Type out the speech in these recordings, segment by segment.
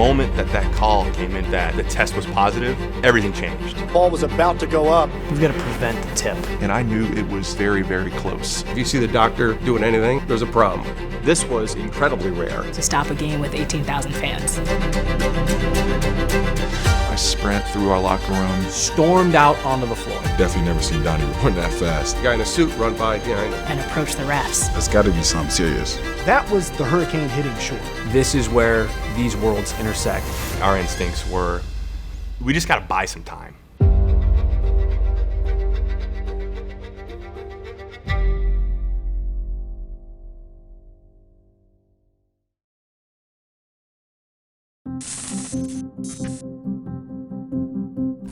moment that that call came in, that the test was positive, everything changed. The ball was about to go up. We've got to prevent the tip. And I knew it was very, very close. If you see the doctor doing anything, there's a problem. This was incredibly rare. To stop a game with 18,000 fans. I sprint through our locker room. Stormed out onto the floor. Definitely never seen Donnie run that fast. The guy in a suit run by behind him. And approach the refs. That's got to be something serious. That was the hurricane hitting shore. This is where these worlds intersect. Our instincts were, we just gotta buy some time.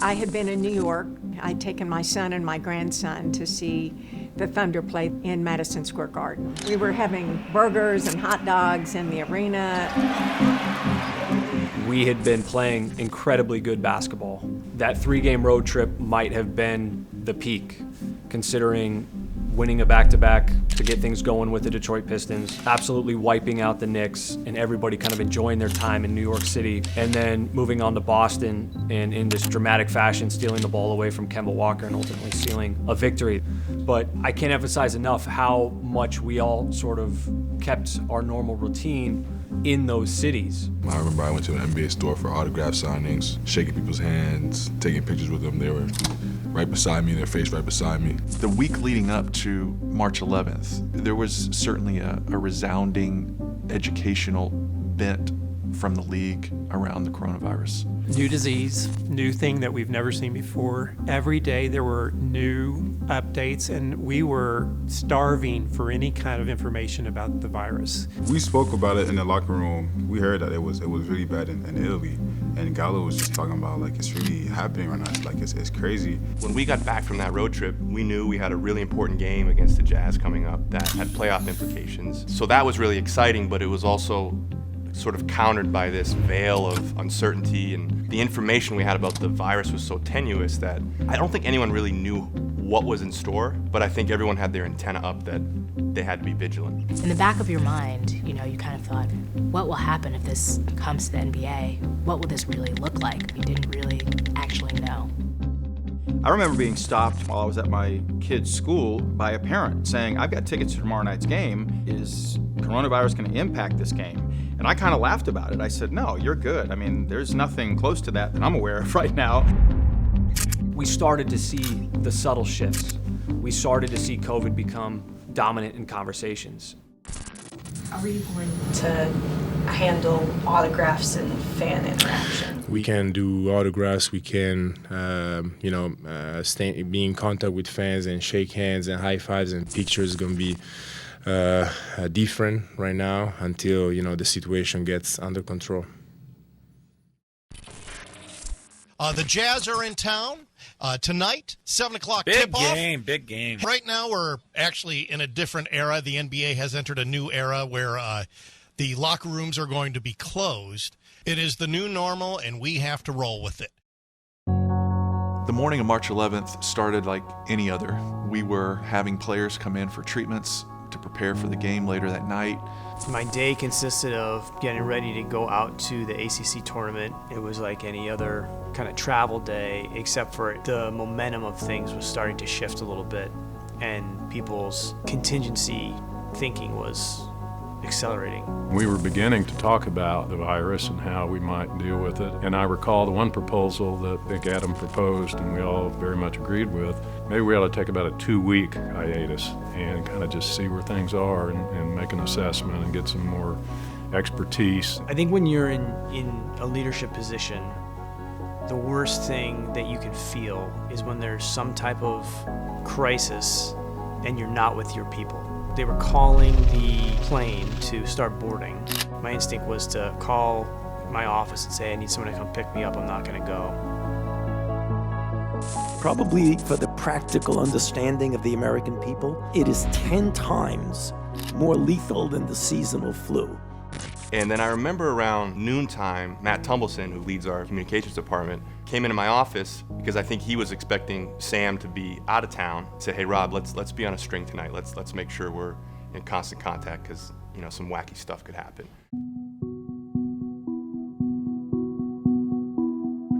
I had been in New York. I'd taken my son and my grandson to see the Thunder play in Madison Square Garden. We were having burgers and hot dogs in the arena. We had been playing incredibly good basketball. That 3-game road trip might have been the peak, considering winning a back-to-back to get things going with the Detroit Pistons, absolutely wiping out the Knicks, and everybody kind of enjoying their time in New York City, and then moving on to Boston and in this dramatic fashion, stealing the ball away from Kemba Walker and ultimately stealing a victory. But I can't emphasize enough how much we all sort of kept our normal routine in those cities. I remember I went to an NBA store for autograph signings, shaking people's hands, taking pictures with them. They were right beside me, their face right beside me. The week leading up to March 11th, there was certainly a resounding educational bent from the league around the coronavirus. New disease, new thing that we've never seen before. Every day there were new updates, and we were starving for any kind of information about the virus. We spoke about it in the locker room. We heard that it was really bad in Italy. And Gallo was just talking about, like, it's really happening right now. It's like, it's crazy. When we got back from that road trip, we knew we had a really important game against the Jazz coming up that had playoff implications. So that was really exciting, but it was also sort of countered by this veil of uncertainty, and the information we had about the virus was so tenuous that I don't think anyone really knew what was in store, but I think everyone had their antenna up that they had to be vigilant. In the back of your mind, you kind of thought, what will happen if this comes to the NBA? What will this really look like? You didn't really actually know. I remember being stopped while I was at my kid's school by a parent saying, I've got tickets to tomorrow night's game. Is coronavirus going to impact this game? And I kind of laughed about it. I said, no, you're good. I mean, there's nothing close to that I'm aware of right now. We started to see the subtle shifts. We started to see COVID become dominant in conversations. Are we going to handle autographs and fan interaction? We can do autographs. We can, be in contact with fans and shake hands and high fives, and pictures is going to be different right now until the situation gets under control. The Jazz are in town tonight, 7 o'clock big tip-off. Big game. Right now we're actually in a different era. The NBA has entered a new era where the locker rooms are going to be closed. It is the new normal, and we have to roll with it. The morning of March 11th started like any other. We were having players come in for treatments to prepare for the game later that night. My day consisted of getting ready to go out to the ACC tournament. It was like any other kind of travel day, except for the momentum of things was starting to shift a little bit, and people's contingency thinking was accelerating. We were beginning to talk about the virus and how we might deal with it. And I recall the one proposal that Nick Adam proposed and we all very much agreed with. Maybe we ought to take about a 2-week hiatus and kind of just see where things are and make an assessment and get some more expertise. I think when you're in a leadership position, the worst thing that you can feel is when there's some type of crisis and you're not with your people. They were calling the plane to start boarding. My instinct was to call my office and say, I need someone to come pick me up, I'm not gonna go. Probably for the practical understanding of the American people, it is 10 times more lethal than the seasonal flu. And then I remember around noontime, Matt Tumbleson, who leads our communications department, came into my office because I think he was expecting Sam to be out of town. Said, "Hey Rob, let's be on a string tonight. Let's make sure we're in constant contact because some wacky stuff could happen."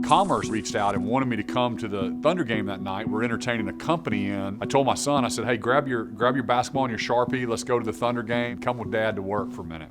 Commerce reached out and wanted me to come to the Thunder game that night. We're entertaining a company in. I told my son, I said, hey, grab your basketball and your Sharpie. Let's go to the Thunder game. Come with Dad to work for a minute.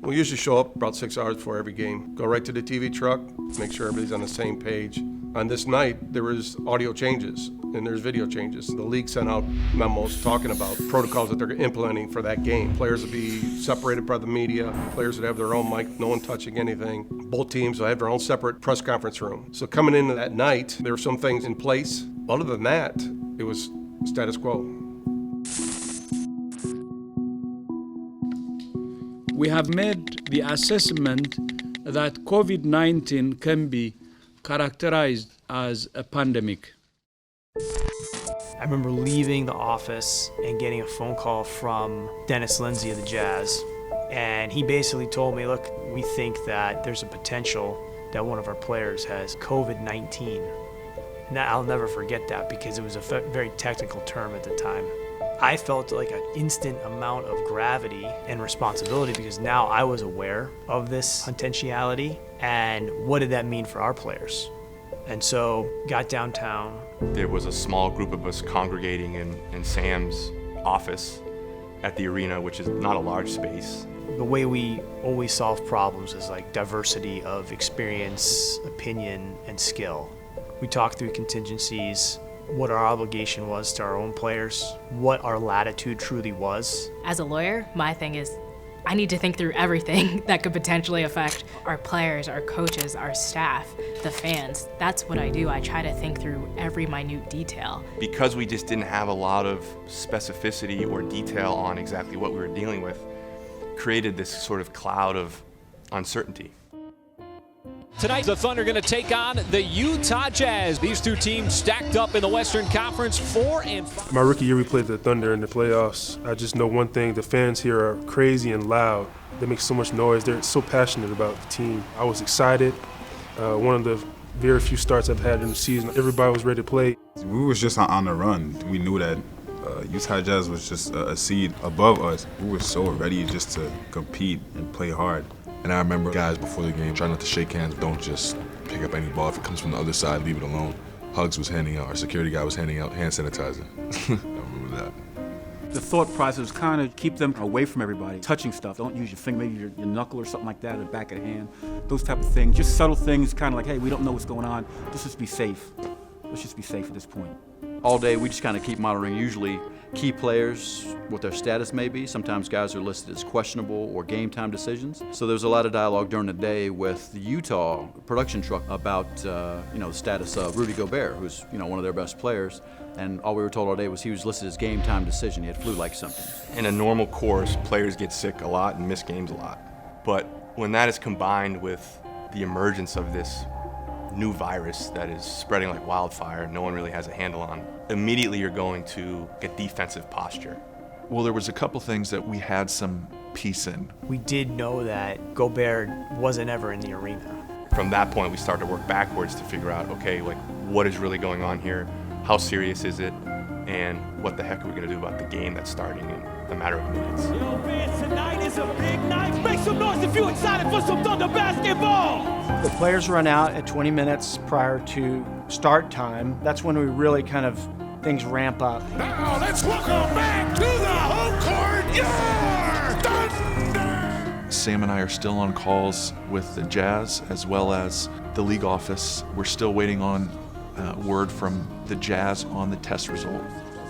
We usually show up about 6 hours before every game. Go right to the TV truck, make sure everybody's on the same page. On this night, there was audio changes and there's video changes. The league sent out memos talking about protocols that they're implementing for that game. Players will be separated by the media. Players would have their own mic, no one touching anything. Both teams will have their own separate press conference room. So coming into that night, there were some things in place. Other than that, it was status quo. We have made the assessment that COVID-19 can be characterized as a pandemic. I remember leaving the office and getting a phone call from Dennis Lindsay of the Jazz. And he basically told me, look, we think that there's a potential that one of our players has COVID-19. And I'll never forget that because it was a very technical term at the time. I felt like an instant amount of gravity and responsibility because now I was aware of this potentiality and what did that mean for our players. And so got downtown. There was a small group of us congregating in Sam's office at the arena, which is not a large space. The way we always solve problems is like diversity of experience, opinion, and skill. We talked through contingencies, what our obligation was to our own players, what our latitude truly was. As a lawyer, my thing is I need to think through everything that could potentially affect our players, our coaches, our staff, the fans. That's what I do. I try to think through every minute detail. Because we just didn't have a lot of specificity or detail on exactly what we were dealing with, created this sort of cloud of uncertainty. Tonight, the Thunder going to take on the Utah Jazz. These two teams stacked up in the Western Conference, 4-5. My rookie year, we played the Thunder in the playoffs. I just know one thing, the fans here are crazy and loud. They make so much noise. They're so passionate about the team. I was excited. One of the very few starts I've had in the season. Everybody was ready to play. We was just on the run. We knew that Utah Jazz was just a seed above us. We were so ready just to compete and play hard. And I remember guys before the game trying not to shake hands. Don't just pick up any ball. If it comes from the other side, leave it alone. Hugs was handing out, our security guy was handing out hand sanitizer. I remember that. The thought process was kind of keep them away from everybody, touching stuff. Don't use your finger, maybe your knuckle or something like that, or the back of the hand. Those type of things, just subtle things, kind of like, hey, we don't know what's going on. Let's just be safe. Let's just be safe at this point. All day, we just kind of keep monitoring usually key players, what their status may be. Sometimes guys are listed as questionable or game time decisions. So there's a lot of dialogue during the day with the Utah production truck about the status of Rudy Gobert, who's one of their best players. And all we were told all day was he was listed as game time decision. He had flu-like symptoms. In a normal course, players get sick a lot and miss games a lot. But when that is combined with the emergence of this new virus that is spreading like wildfire, no one really has a handle on, immediately you're going to get defensive posture. Well, there was a couple things that we had some peace in. We did know that Gobert wasn't ever in the arena. From that point, we started to work backwards to figure out, okay, like what is really going on here? How serious is it? And what the heck are we gonna do about the game that's starting in a matter of minutes? Yo, fans, tonight is a big night. Make some noise if you're excited for some Thunder basketball. The players run out at 20 minutes prior to start time. That's when we really kind of, things ramp up. Now let's welcome back to the home court, your Thunder! Sam and I are still on calls with the Jazz as well as the league office. We're still waiting on word from the Jazz on the test result.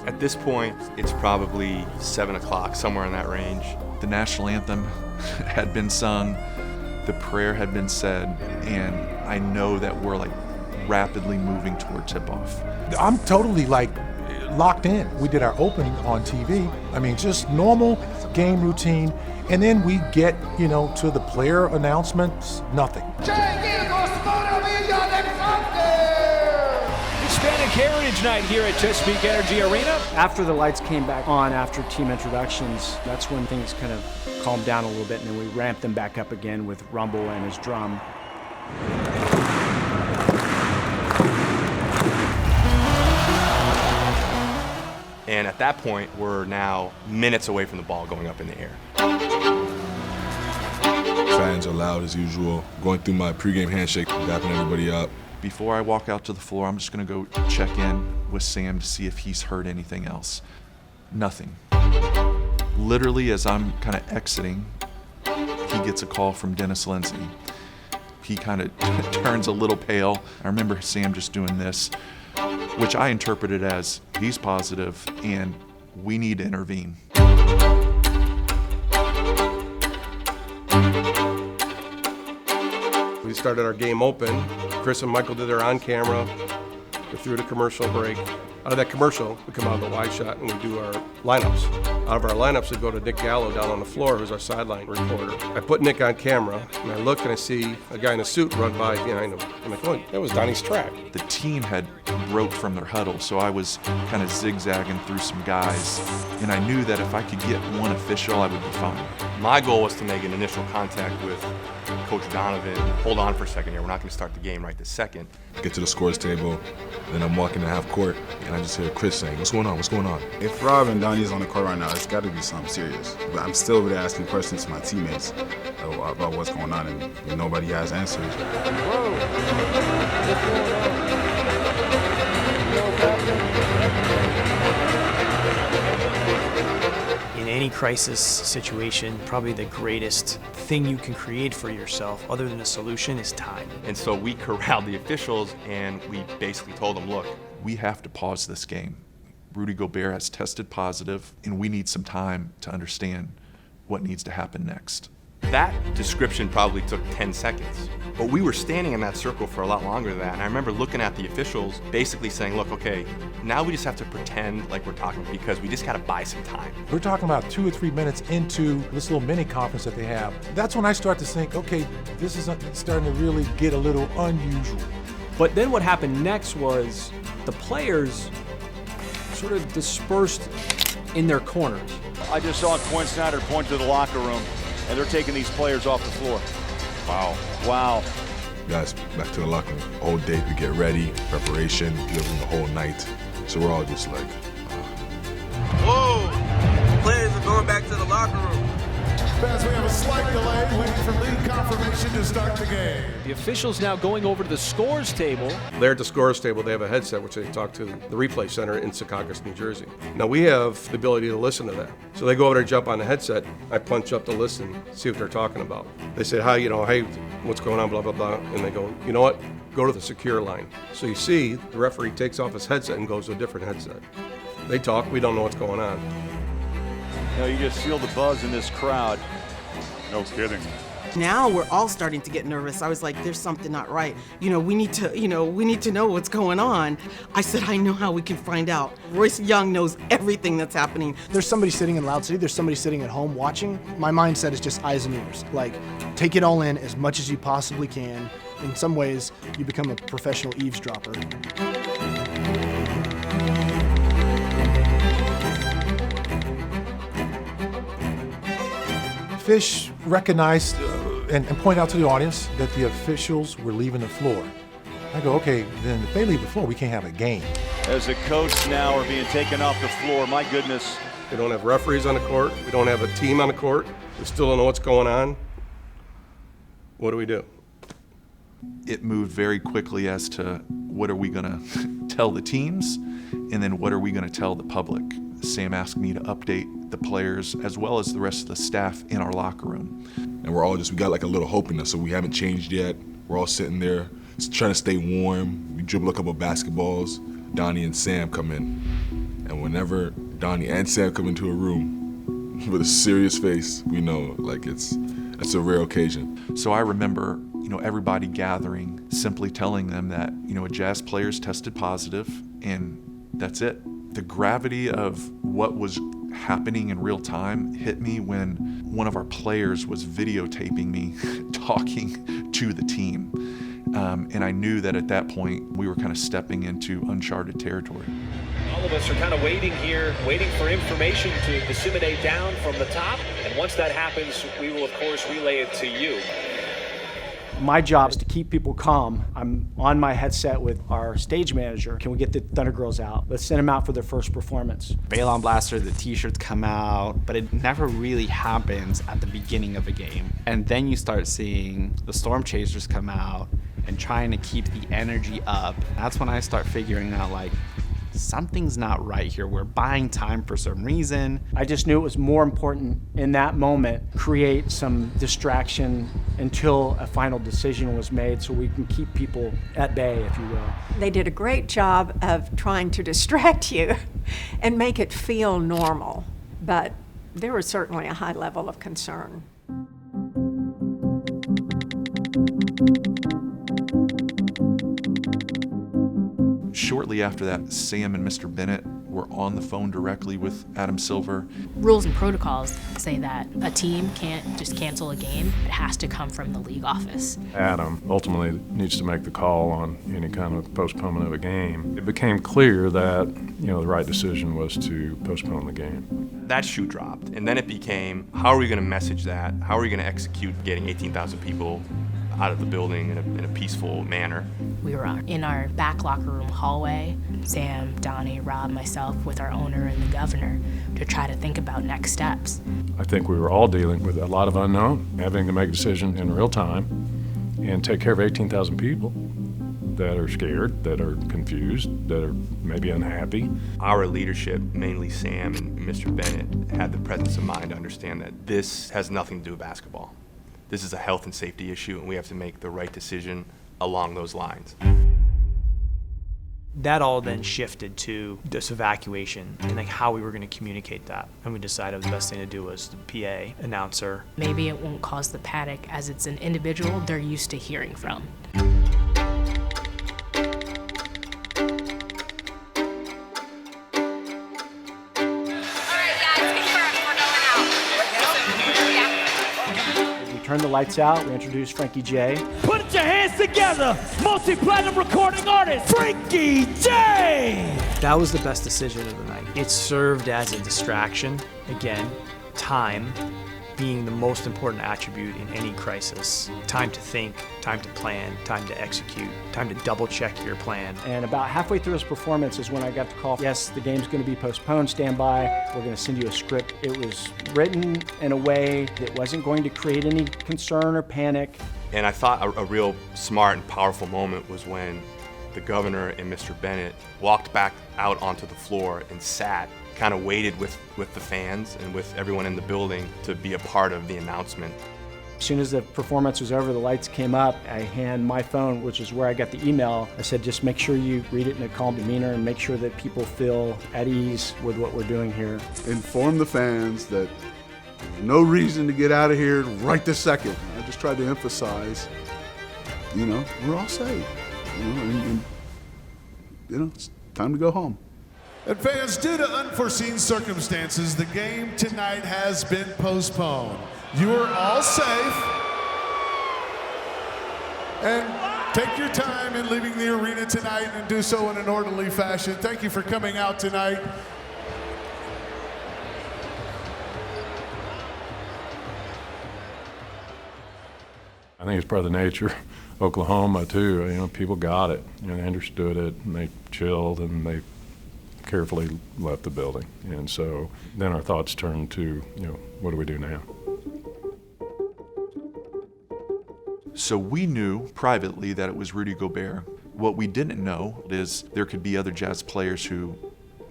At this point, it's probably 7 o'clock, somewhere in that range. The national anthem had been sung, the prayer had been said, and I know that we're like rapidly moving toward tip-off. I'm totally like locked in. We did our opening on TV. I mean, just normal game routine. And then we get, to the player announcements, nothing. Hispanic Heritage Night here at Chesapeake Energy Arena. After the lights came back on, after team introductions, that's when things kind of calmed down a little bit, and then we ramped them back up again with Rumble and his drum. And at that point, we're now minutes away from the ball going up in the air. Fans are loud as usual. Going through my pregame handshake, dapping everybody up, before I walk out to the floor, I'm just gonna go check in with Sam to see if he's heard anything else. Nothing. Literally, as I'm kind of exiting, he gets a call from Dennis Lindsay. He kind of turns a little pale. I remember Sam just doing this, which I interpreted as he's positive and we need to intervene. We started our game open. Chris and Michael did their on camera. We threw the commercial break. Out of that commercial, we come out of the wide shot and we do our lineups. Out of our lineups, we go to Nick Gallo down on the floor, who's our sideline reporter. I put Nick on camera, and I look and I see a guy in a suit run by behind him. I'm like, oh, that was Donnie's track. The team had broke from their huddle, so I was kind of zigzagging through some guys, and I knew that if I could get one official, I would be fine. My goal was to make an initial contact with Coach Donovan. Hold on for a second here. We're not going to start the game right this second. Get to the scores table, then I'm walking to half court, and I just hear Chris saying, "What's going on? What's going on?" If Rob and Donnie's on the court right now, it's got to be something serious. But I'm still over there asking questions to my teammates about what's going on, and nobody has answers. In any crisis situation, probably the greatest thing you can create for yourself, other than a solution, is time. And so we corralled the officials and we basically told them, look, we have to pause this game. Rudy Gobert has tested positive, and we need some time to understand what needs to happen next. That description probably took 10 seconds. But we were standing in that circle for a lot longer than that. And I remember looking at the officials basically saying, look, okay, now we just have to pretend like we're talking because we just got to buy some time. We're talking about 2 or 3 minutes into this little mini conference that they have. That's when I start to think, okay, this is starting to really get a little unusual. But then what happened next was the players sort of dispersed in their corners. I just saw Quinn Snyder point to the locker room, and they're taking these players off the floor. Wow. Wow. Guys, back to the locker room. Whole day to get ready, preparation, living the whole night. So we're all just like, Whoa! Players are going back to the locker room. As we have a slight delay, waiting for lead confirmation to start the game. The officials now going over to the scores table. There at the scores table, they have a headset which they talk to the replay center in Secaucus, New Jersey. Now we have the ability to listen to that. So they go over there, jump on the headset. I punch up to listen, see what they're talking about. They say, hi, hey, what's going on, blah, blah, blah. And they go, you know what? Go to the secure line. So you see the referee takes off his headset and goes to a different headset. They talk, we don't know what's going on. You just feel the buzz in this crowd. No kidding. Now we're all starting to get nervous. I was like, there's something not right. We need to know what's going on. I said, I know how we can find out. Royce Young knows everything that's happening. There's somebody sitting in Loud City, there's somebody sitting at home watching. My mindset is just eyes and ears. Like, take it all in as much as you possibly can. In some ways, you become a professional eavesdropper. Fish recognized and pointed out to the audience that the officials were leaving the floor. I go, okay, then if they leave the floor, we can't have a game. As the coach now are being taken off the floor, my goodness. We don't have referees on the court. We don't have a team on the court. We still don't know what's going on. What do we do? It moved very quickly as to what are we gonna tell the teams, and then what are we gonna tell the public. Sam asked me to update the players as well as the rest of the staff in our locker room. and we got like a little hope in us, so we haven't changed yet. We're all sitting there trying to stay warm. We dribble a couple basketballs. Donnie and Sam come in, and whenever Donnie and Sam come into a room with a serious face, we know like it's a rare occasion. So I remember, everybody gathering, simply telling them that, a Jazz player's tested positive, and that's it. The gravity of what was happening in real time hit me when one of our players was videotaping me talking to the team. And I knew that at that point we were kind of stepping into uncharted territory. All of us are kind of waiting here, waiting for information to disseminate down from the top. And once that happens, we will, of course, relay it to you. My job is to keep people calm. I'm on my headset with our stage manager. Can we get the Thunder Girls out? Let's send them out for their first performance. Balon Blaster, the t-shirts come out, but it never really happens at the beginning of a game. And then you start seeing the Storm Chasers come out, and trying to keep the energy up. That's when I start figuring out, like, something's not right here. We're buying time for some reason. I just knew it was more important in that moment, create some distraction until a final decision was made so we can keep people at bay, if you will. They did a great job of trying to distract you and make it feel normal, but there was certainly a high level of concern. Shortly after that, Sam and Mr. Bennett were on the phone directly with Adam Silver. Rules and protocols say that a team can't just cancel a game. It has to come from the league office. Adam ultimately needs to make the call on any kind of postponement of a game. It became clear that, the right decision was to postpone the game. That shoe dropped, and then it became, how are we going to message that? How are we going to execute getting 18,000 people out of the building in a peaceful manner? We were in our back locker room hallway, Sam, Donnie, Rob, myself, with our owner and the governor, to try to think about next steps. I think we were all dealing with a lot of unknown, having to make a decision in real time and take care of 18,000 people that are scared, that are confused, that are maybe unhappy. Our leadership, mainly Sam and Mr. Bennett, had the presence of mind to understand that this has nothing to do with basketball. This is a health and safety issue, and we have to make the right decision along those lines. That all then shifted to this evacuation and like how we were going to communicate that. And we decided the best thing to do was the PA announcer. Maybe it won't cause the panic as it's an individual they're used to hearing from. Turned the lights out, we introduced Frankie J. Put your hands together, multi-platinum recording artist, Frankie J! That was the best decision of the night. It served as a distraction. Again, time being the most important attribute in any crisis. Time to think, time to plan, time to execute, time to double check your plan. And about halfway through his performance is when I got the call, yes, the game's going to be postponed, stand by, we're going to send you a script. It was written in a way that wasn't going to create any concern or panic. And I thought a real smart and powerful moment was when the governor and Mr. Bennett walked back out onto the floor and sat, kind of waited with the fans and with everyone in the building to be a part of the announcement. As soon as the performance was over, the lights came up, I hand my phone, which is where I got the email. I said, just make sure you read it in a calm demeanor and make sure that people feel at ease with what we're doing here. Inform the fans that there's no reason to get out of here right this second. I just tried to emphasize, we're all safe. It's time to go home. And fans, due to unforeseen circumstances, the game tonight has been postponed. You are all safe. And take your time in leaving the arena tonight and do so in an orderly fashion. Thank you for coming out tonight. I think it's part of the nature of Oklahoma too. People got it, they understood it, and they chilled, and they carefully left the building. And so then our thoughts turned to, what do we do now? So we knew privately that it was Rudy Gobert. What we didn't know is there could be other Jazz players who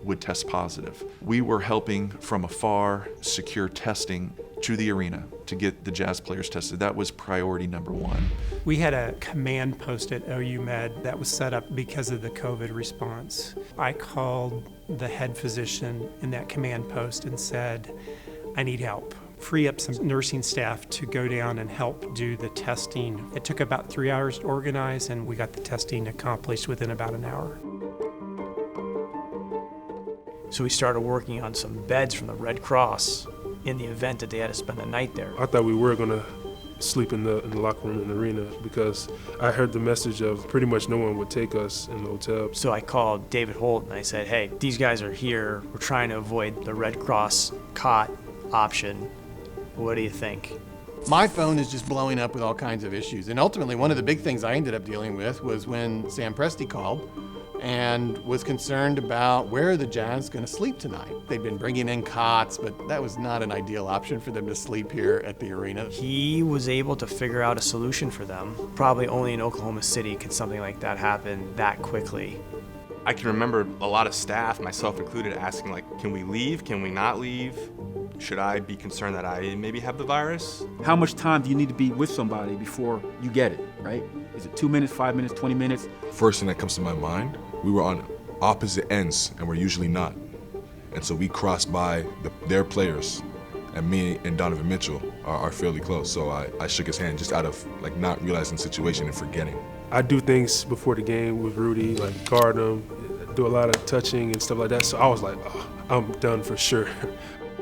would test positive. We were helping from afar secure testing to the arena to get the Jazz players tested. That was priority number one. We had a command post at OU Med that was set up because of the COVID response. I called the head physician in that command post and said, I need help. Free up some nursing staff to go down and help do the testing. It took about 3 hours to organize, and we got the testing accomplished within about an hour. So we started working on some beds from the Red Cross in the event that they had to spend the night there. I thought we were going to sleep in the locker room in the arena because I heard the message of pretty much no one would take us in the hotel. So I called David Holt and I said, hey, these guys are here. We're trying to avoid the Red Cross cot option. What do you think? My phone is just blowing up with all kinds of issues. And ultimately, one of the big things I ended up dealing with was when Sam Presti called and was concerned about where the Jazz going to sleep tonight. They'd been bringing in cots, but that was not an ideal option for them to sleep here at the arena. He was able to figure out a solution for them. Probably only in Oklahoma City could something like that happen that quickly. I can remember a lot of staff, myself included, asking like, can we leave? Can we not leave? Should I be concerned that I maybe have the virus? How much time do you need to be with somebody before you get it, right? Is it 2 minutes, 5 minutes, 20 minutes? First thing that comes to my mind, we were on opposite ends, and we're usually not. And so we crossed by their players, and me and Donovan Mitchell are fairly close. So I shook his hand just out of like not realizing the situation and forgetting. I do things before the game with Rudy, like guard him, do a lot of touching and stuff like that. So I was like, oh, I'm done for sure.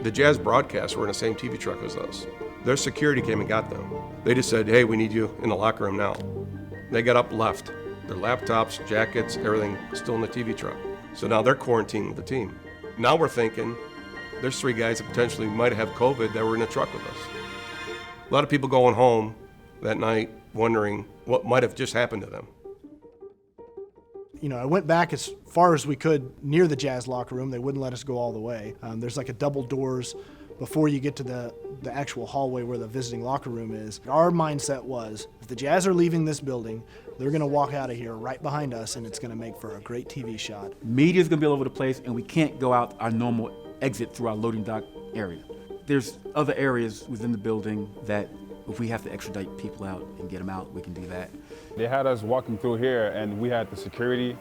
The Jazz broadcasts were in the same TV truck as us. Their security came and got them. They just said, hey, we need you in the locker room now. They got up, left. Their laptops, jackets, everything still in the TV truck. So now they're quarantined with the team. Now we're thinking, there's 3 guys that potentially might have COVID that were in the truck with us. A lot of people going home that night wondering what might have just happened to them. You know, I went back as far as we could near the Jazz locker room. They wouldn't let us go all the way. There's like a double doors before you get to the actual hallway where the visiting locker room is. Our mindset was, if the Jazz are leaving this building, they're gonna walk out of here right behind us, and it's gonna make for a great TV shot. Media's gonna be all over the place, and we can't go out our normal exit through our loading dock area. There's other areas within the building that if we have to extradite people out and get them out, we can do that. They had us walking through here, and we had the security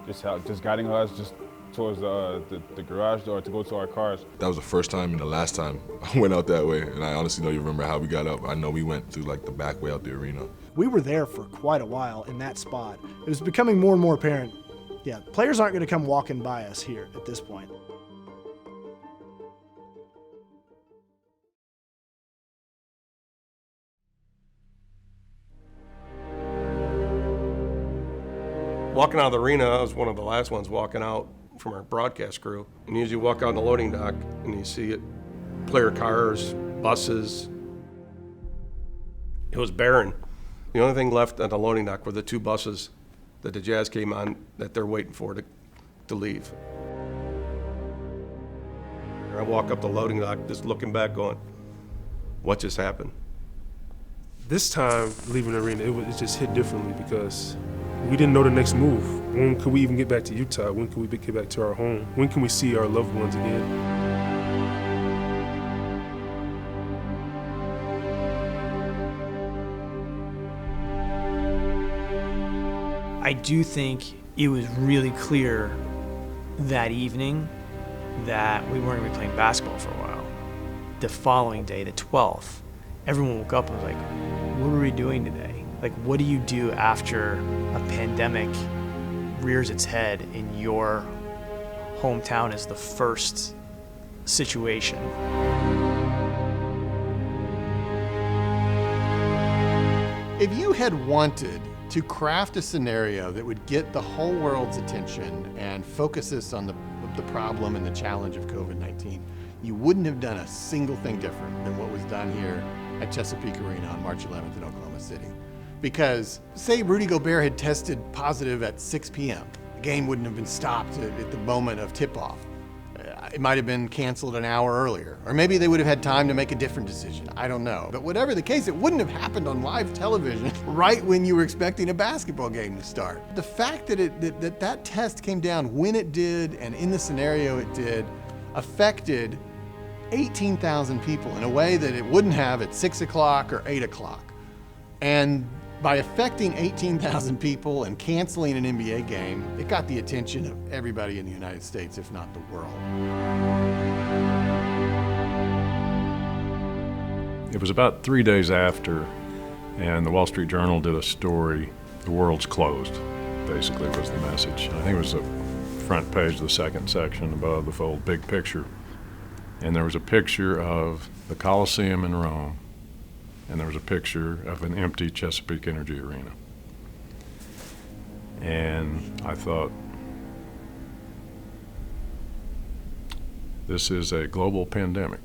just guiding us just towards the garage door to go to our cars. That was the first time and the last time I went out that way, and I honestly don't even remember how we got up. I know we went through like the back way out the arena. We were there for quite a while in that spot. It was becoming more and more apparent, yeah, players aren't gonna come walking by us here at this point. Walking out of the arena, I was one of the last ones walking out from our broadcast crew. And usually you walk out on the loading dock and you see it, player cars, buses. It was barren. The only thing left on the loading dock were the 2 buses that the Jazz came on that they're waiting for to leave. And I walk up the loading dock just looking back going, what just happened? This time, leaving the arena, it just hit differently because we didn't know the next move. When could we even get back to Utah? When can we get back to our home? When can we see our loved ones again? I do think it was really clear that evening that we weren't going to be playing basketball for a while. The following day, the 12th, everyone woke up and was like, what are we doing today? Like, what do you do after a pandemic rears its head in your hometown as the first situation? If you had wanted to craft a scenario that would get the whole world's attention and focus us on the problem and the challenge of COVID-19, you wouldn't have done a single thing different than what was done here at Chesapeake Arena on March 11th in Oklahoma City. Because say Rudy Gobert had tested positive at 6 p.m., the game wouldn't have been stopped at the moment of tip-off. It might have been canceled an hour earlier, or maybe they would have had time to make a different decision. I don't know. But whatever the case, it wouldn't have happened on live television right when you were expecting a basketball game to start. The fact that that test came down when it did and in the scenario it did affected 18,000 people in a way that it wouldn't have at 6 o'clock or 8 o'clock. And by affecting 18,000 people and canceling an NBA game, it got the attention of everybody in the United States, if not the world. It was about 3 days after, and the Wall Street Journal did a story, "The world's closed," basically was the message. I think it was the front page, the second section above the fold, big picture. And there was a picture of the Coliseum in Rome, and there was a picture of an empty Chesapeake Energy Arena. And I thought, this is a global pandemic.